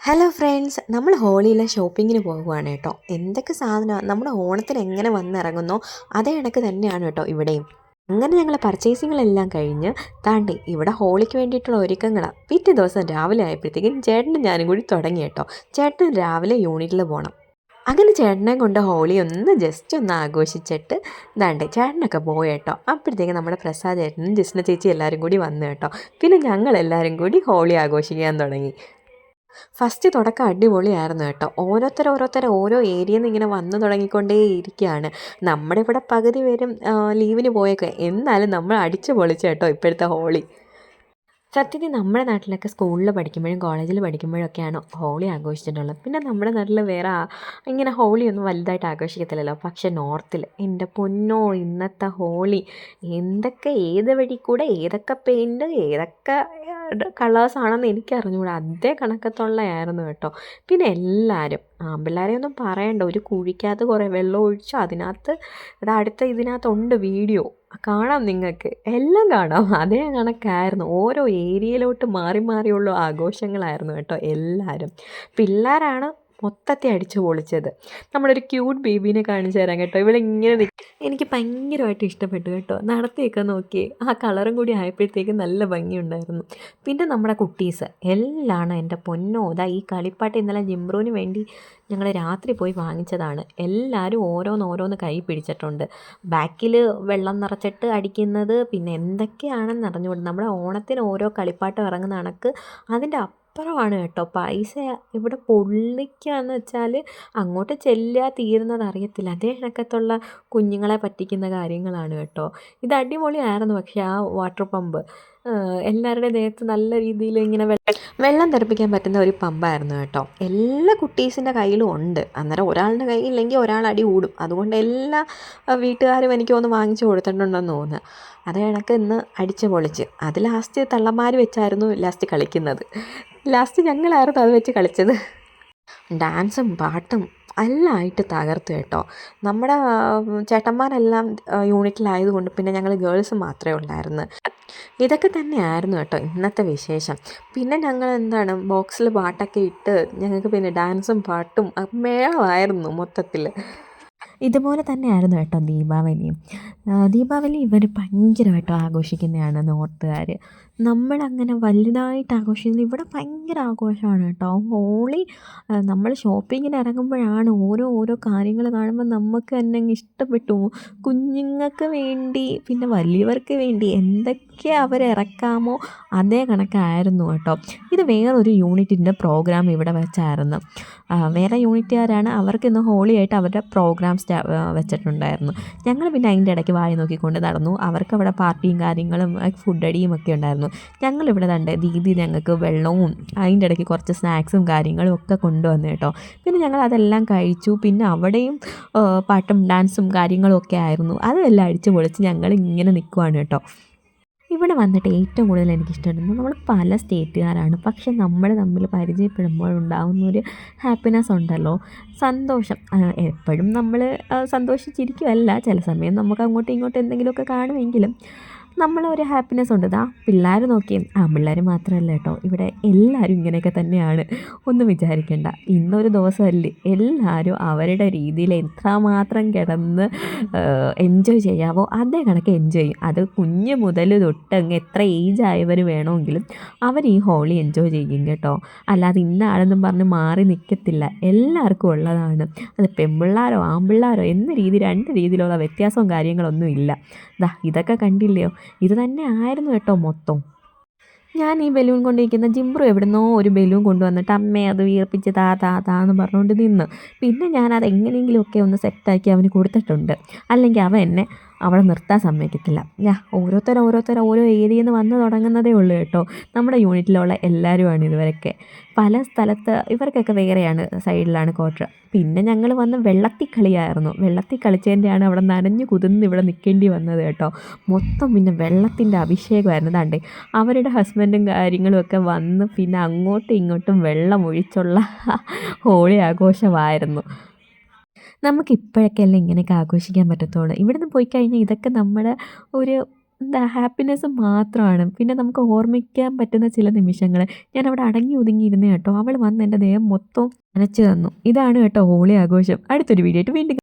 Hello friends, നമ്മൾ ഹോളിയിലെ ഷോപ്പിങ്ങിന് പോകുവാണ് കേട്ടോ. എന്തൊക്കെ സാധനമാണ് നമ്മുടെ ഓണത്തിന് എങ്ങനെ വന്നിറങ്ങുന്നോ അതേ കണക്ക് തന്നെയാണ് കേട്ടോ ഇവിടെയും. അങ്ങനെ ഞങ്ങൾ പർച്ചേസിങ്ങളെല്ലാം കഴിഞ്ഞ് താണ്ടി ഇവിടെ ഹോളിക്ക് വേണ്ടിയിട്ടുള്ള ഒരുക്കങ്ങളാണ്. പിറ്റേ ദിവസം രാവിലെ ആയപ്പോഴത്തേക്കും ചേട്ടനും ഞാനും കൂടി തുടങ്ങി കേട്ടോ. ചേട്ടൻ രാവിലെ യൂണിറ്റിൽ പോകണം. അങ്ങനെ ചേട്ടനെ കൊണ്ട് ഹോളി ഒന്ന് ജസ്റ്റ് ഒന്ന് ആഘോഷിച്ചിട്ട് ദാണ്ടേ ചേട്ടനൊക്കെ പോയി കേട്ടോ. അപ്പോഴത്തേക്കും നമ്മുടെ പ്രസാദ് ചേട്ടനും ജിസ്ന ചേച്ചി എല്ലാവരും കൂടി വന്നു കേട്ടോ. പിന്നെ ഞങ്ങളെല്ലാവരും കൂടി ഹോളി ആഘോഷിക്കാൻ തുടങ്ങി. ഫസ്റ്റ് തുടക്കം അടിപൊളിയായിരുന്നു കേട്ടോ. ഓരോരുത്തർ ഓരോ ഏരിയയിൽ നിന്ന് ഇങ്ങനെ വന്നു തുടങ്ങിക്കൊണ്ടേ ഇരിക്കുകയാണ്. നമ്മുടെ ഇവിടെ പകുതി പേരും ലീവിന് പോയേക്കെ, എന്നാലും നമ്മൾ അടിച്ചു പൊളിച്ചു കേട്ടോ ഇപ്പോഴത്തെ ഹോളി. സത്യത്തിൽ നമ്മുടെ നാട്ടിലൊക്കെ സ്കൂളിൽ പഠിക്കുമ്പോഴും കോളേജിൽ പഠിക്കുമ്പോഴൊക്കെയാണ് ഹോളി ആഘോഷിച്ചിട്ടുള്ളത്. പിന്നെ നമ്മുടെ നാട്ടിൽ വേറെ ഇങ്ങനെ ഹോളിയൊന്നും വലുതായിട്ട് ആഘോഷിക്കത്തില്ലല്ലോ. പക്ഷേ നോർത്തിൽ എൻ്റെ പൊന്നോ, ഇന്നത്തെ ഹോളി എന്തൊക്കെ ഏത് വഴി കൂടെ ഏതൊക്കെ പെയിൻറ്റ് ഏതൊക്കെ കളേഴ്സാണെന്ന് എനിക്കറിഞ്ഞുകൂടാ. അതേ കണക്കത്തുള്ളതായിരുന്നു കേട്ടോ. പിന്നെ എല്ലാവരും ആൺപിള്ളേരെയൊന്നും പറയണ്ട, ഒരു കുഴിക്കകത്ത് കുറേ വെള്ളം ഒഴിച്ചു അതിനകത്ത് ഇതിനകത്തുണ്ട് വീഡിയോ കാണാം, നിങ്ങൾക്ക് എല്ലാം കാണാം. അതേ കണക്കായിരുന്നു. ഓരോ ഏരിയയിലോട്ട് മാറി മാറിയുള്ള ആഘോഷങ്ങളായിരുന്നു കേട്ടോ. എല്ലാവരും പിള്ളേരാണ് മൊത്തത്തിൽ അടിച്ചു പൊളിച്ചത്. നമ്മളൊരു ക്യൂട്ട് ബേബീനെ കാണിച്ചു തരാം കേട്ടോ. ഇവളിങ്ങനെ എനിക്ക് ഭയങ്കരമായിട്ട് ഇഷ്ടപ്പെട്ടു കേട്ടോ. നടത്തിയൊക്കെ നോക്കി ആ കളറും കൂടി ആയപ്പോഴത്തേക്കും നല്ല ഭംഗിയുണ്ടായിരുന്നു. പിന്നെ നമ്മുടെ കുട്ടീസ് എല്ലാം എൻ്റെ പൊന്നോ, ഈ കളിപ്പാട്ട് ഇന്നലെ ജിംബ്രൂന് വേണ്ടി ഞങ്ങൾ രാത്രി പോയി വാങ്ങിച്ചതാണ്. എല്ലാവരും ഓരോന്നോരോന്ന് കൈ പിടിച്ചിട്ടുണ്ട്. ബാക്കിൽ വെള്ളം നിറച്ചിട്ട് അടിക്കുന്നത്, പിന്നെ എന്തൊക്കെയാണെന്ന് അറിഞ്ഞുകൂടും. നമ്മുടെ ഓണത്തിന് ഓരോ കളിപ്പാട്ടം ഇറങ്ങുന്ന കണക്ക് അതിൻ്റെ അപ്പുറമാണ് കേട്ടോ പൈസ. ഇവിടെ പൊള്ളിക്കാന്ന് വെച്ചാൽ അങ്ങോട്ട് ചെല്ലുക തീരുന്നത് അറിയത്തില്ല. അതേ കണക്കത്തുള്ള കുഞ്ഞുങ്ങളെ പറ്റിക്കുന്ന കാര്യങ്ങളാണ് കേട്ടോ. ഇത് അടിപൊളിയായിരുന്നു. പക്ഷേ ആ വാട്ടർ പമ്പ് എല്ലാവരുടെയും ദേഹത്ത് നല്ല രീതിയിൽ ഇങ്ങനെ വെള്ളം തെറിപ്പിക്കാൻ പറ്റുന്ന ഒരു പമ്പായിരുന്നു കേട്ടോ. എല്ലാ കുട്ടീസിൻ്റെ കയ്യിലും ഉണ്ട്. അന്നേരം ഒരാളുടെ കയ്യിലില്ലെങ്കിൽ ഒരാൾ അടി കൂടും. അതുകൊണ്ട് എല്ലാ വീട്ടുകാരും എനിക്ക് ഒന്ന് വാങ്ങിച്ചു കൊടുത്തിട്ടുണ്ടെന്ന് തോന്നുന്നു. അതേ കണക്ക് ഇന്ന് അടിച്ച് പൊളിച്ച് അത് ലാസ്റ്റ് തള്ളന്മാർ വെച്ചായിരുന്നു ലാസ്റ്റ് കളിക്കുന്നത്. ലാസ്റ്റ് ഞങ്ങളായിരുന്നു അത് വെച്ച് കളിച്ചത്. ഡാൻസും പാട്ടും എല്ലാം ആയിട്ട് തകർത്തു കേട്ടോ. നമ്മുടെ ചേട്ടന്മാരെല്ലാം യൂണിറ്റിലായതുകൊണ്ട് പിന്നെ ഞങ്ങൾ ഗേൾസ് മാത്രമേ ഉള്ളായിരുന്നു. ഇതൊക്കെ തന്നെയായിരുന്നു കേട്ടോ ഇന്നത്തെ വിശേഷം. പിന്നെ ഞങ്ങൾ എന്താണ് ബോക്സിൽ പാട്ടൊക്കെ ഇട്ട് ഞങ്ങൾക്ക് പിന്നെ ഡാൻസും പാട്ടും മേളമായിരുന്നു മൊത്തത്തിൽ. ഇതുപോലെ തന്നെയായിരുന്നു കേട്ടോ ദീപാവലിയും. ദീപാവലി ഇവർ ഭയങ്കരമായിട്ട് ആഘോഷിക്കുന്നതാണ് നോർത്തുകാർ. നമ്മളങ്ങനെ വലുതായിട്ട് ആഘോഷിക്കുന്നത് ഇവിടെ ഭയങ്കര ആഘോഷമാണ് കേട്ടോ. ഹോളി നമ്മൾ ഷോപ്പിങ്ങിന് ഇറങ്ങുമ്പോഴാണ് ഓരോ കാര്യങ്ങൾ കാണുമ്പോൾ നമുക്ക് തന്നെ അങ്ങ് ഇഷ്ടപ്പെട്ടു. കുഞ്ഞുങ്ങൾക്ക് വേണ്ടി പിന്നെ വലിയവർക്ക് വേണ്ടി എന്തൊക്കെ അവരിറക്കാമോ അതേ കണക്കായിരുന്നു കേട്ടോ. ഇത് വേറൊരു യൂണിറ്റിൻ്റെ പ്രോഗ്രാം ഇവിടെ വെച്ചായിരുന്നു. വേറെ യൂണിറ്റുകാരാണ്, അവർക്കിന്ന് ഹോളിയായിട്ട് അവരുടെ പ്രോഗ്രാം വെച്ചിട്ടുണ്ടായിരുന്നു. ഞങ്ങൾ പിന്നെ അതിൻ്റെ ഇടയ്ക്ക് വായി നോക്കിക്കൊണ്ട് നടന്നു. അവർക്കവിടെ പാർട്ടിയും കാര്യങ്ങളും ഫുഡ് അടിയും ഒക്കെ ഉണ്ടായിരുന്നു. ഞങ്ങളിവിടെ കണ്ട് ദീദി ഞങ്ങൾക്ക് വെള്ളവും അതിൻ്റെ ഇടയ്ക്ക് കുറച്ച് സ്നാക്സും കാര്യങ്ങളും ഒക്കെ കൊണ്ടുവന്നു കേട്ടോ. പിന്നെ ഞങ്ങൾ അതെല്ലാം കഴിച്ചു. പിന്നെ അവിടെയും പാട്ടും ഡാൻസും കാര്യങ്ങളും ഒക്കെ ആയിരുന്നു. അതെല്ലാം അടിച്ചു പൊളിച്ച് ഞങ്ങൾ ഇങ്ങനെ നിൽക്കുവാണ് കേട്ടോ. ഇവിടെ വന്നിട്ട് ഏറ്റവും കൂടുതൽ എനിക്കിഷ്ടപ്പെടുന്നത് നമ്മൾ പല സ്റ്റേറ്റുകാരാണ്, പക്ഷെ നമ്മൾ തമ്മിൽ പരിചയപ്പെടുമ്പോൾ ഉണ്ടാകുന്നൊരു ഹാപ്പിനെസ് ഉണ്ടല്ലോ, സന്തോഷം. എപ്പോഴും നമ്മൾ സന്തോഷിച്ചിരിക്കുമല്ല, ചില സമയം നമുക്ക് അങ്ങോട്ടും ഇങ്ങോട്ടും എന്തെങ്കിലുമൊക്കെ കാണുമെങ്കിലും നമ്മളൊരു ഹാപ്പിനെസ് ഉണ്ട്. പിള്ളേർ നോക്കിയും പിള്ളേർ മാത്രമല്ല കേട്ടോ, ഇവിടെ എല്ലാവരും ഇങ്ങനെയൊക്കെ തന്നെയാണ്. ഒന്നും വിചാരിക്കേണ്ട. ഇന്നൊരു ദിവസമല്ലേ, എല്ലാവരും അവരുടെ രീതിയിൽ എത്രമാത്രം കിടന്ന് എൻജോയ് ചെയ്യാവോ അതേ കണക്ക് എൻജോയ് ചെയ്യും. അത് കുഞ്ഞ് മുതൽ തൊട്ട് അങ്ങ് എത്ര ഏജ് ആയവർ വേണമെങ്കിലും അവർ ഈ ഹോളി എൻജോയ് ചെയ്യും കേട്ടോ. അല്ലാതെ ഇന്ന ആളെന്നും പറഞ്ഞ് മാറി നിൽക്കത്തില്ല. എല്ലാവർക്കും ഉള്ളതാണ്. അത് പെൺപിള്ളാരോ ആൺപിള്ളാരോ എന്ന രീതി രണ്ട് രീതിയിലുള്ള വ്യത്യാസവും കാര്യങ്ങളൊന്നും ഇല്ല. ഇതൊക്കെ കണ്ടില്ലയോ, ഇത് തന്നെ ആയിരുന്നു കേട്ടോ മൊത്തം. ഞാൻ ഈ ബലൂൺ കൊണ്ടിരിക്കുന്ന ജിംബ്രു എവിടുന്നോ ഒരു ബലൂൺ കൊണ്ടുവന്നിട്ട് അമ്മയെ അത് വീർപ്പിച്ച് താന്ന് പറഞ്ഞുകൊണ്ട് നിന്ന്. പിന്നെ ഞാനത് എങ്ങനെയെങ്കിലുമൊക്കെ ഒന്ന് സെറ്റാക്കി അവന് കൊടുത്തിട്ടുണ്ട്. അല്ലെങ്കിൽ അവൻ എന്നെ അവിടെ നിർത്താൻ സമ്മതിക്കത്തില്ല. ഓരോരുത്തർ ഓരോ ഏരിയയിൽ നിന്ന് വന്ന് തുടങ്ങുന്നതേ ഉള്ളൂ കേട്ടോ. നമ്മുടെ യൂണിറ്റിലുള്ള എല്ലാവരുമാണ് ഇതുവരെയൊക്കെ. പല സ്ഥലത്ത് ഇവർക്കൊക്കെ വേറെയാണ്, സൈഡിലാണ് ക്വാർട്ടർ. പിന്നെ ഞങ്ങൾ വന്ന് വെള്ളത്തിൽ കളിയായിരുന്നു. വെള്ളത്തിൽ കളിച്ചതിൻ്റെയാണ് അവിടെ നനഞ്ഞ് കുതിർന്ന് ഇവിടെ നിൽക്കേണ്ടി വന്നത് കേട്ടോ. മൊത്തം പിന്നെ വെള്ളത്തിൻ്റെ അഭിഷേകമായിരുന്നു. ദാണ്ടേ അവരുടെ ഹസ്ബൻഡും കാര്യങ്ങളും ഒക്കെ വന്ന് പിന്നെ അങ്ങോട്ടും ഇങ്ങോട്ടും വെള്ളം ഒഴിച്ചുള്ള ഹോളി ആഘോഷമായിരുന്നു. നമുക്കിപ്പോഴൊക്കെ അല്ലേ ഇങ്ങനെയൊക്കെ ആഘോഷിക്കാൻ പറ്റത്തുള്ളൂ. ഇവിടുന്ന് പോയി കഴിഞ്ഞാൽ ഇതൊക്കെ നമ്മുടെ ഒരു എന്താ ഹാപ്പിനെസ് മാത്രമാണ്. പിന്നെ നമുക്ക് ഓർമ്മിക്കാൻ പറ്റുന്ന ചില നിമിഷങ്ങൾ. ഞാനവിടെ അടങ്ങി ഒതുങ്ങിയിരുന്നേ കേട്ടോ. അവൾ വന്ന് എൻ്റെ ദേഹം മൊത്തം നനച്ച് തന്നു. ഇതാണ് കേട്ടോ ഹോളി ആഘോഷം. അടുത്തൊരു വീഡിയോ ആയിട്ട് വീണ്ടും